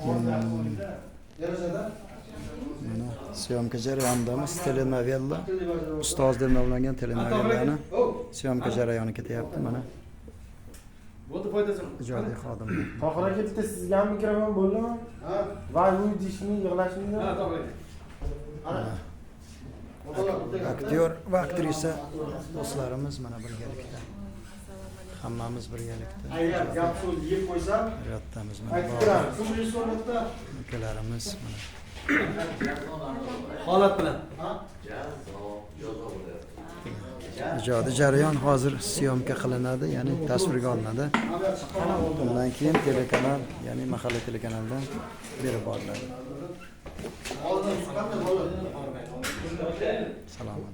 Mana syomka jarayonidamiz. Telenovella ustoz deb nomlangan telenovellani syomka jarayoni ketyapti mana. Ijodiy xodimlar. Tohir aka bitta sizga ham mikrofon bo'ldimi? Ha. Va bu dishni yig'lashini. Ha, to'g'ri. Aktyor va aktrisa do'stlarimiz mana birgalikda. Hammamiz birgalikda. Agar gap so'z yeb qo'ysam, hayotdamiz mana. ayttiramiz. Shu restoranda Akalarimiz mana. holat bilan. Ha? Ijodiy jarayon hozir syomka qilinadi, ya'ni tasvirga olinadi. Bundan keyin telekanal, ya'ni mahalla telekanalidan berib boriladi. Salomat.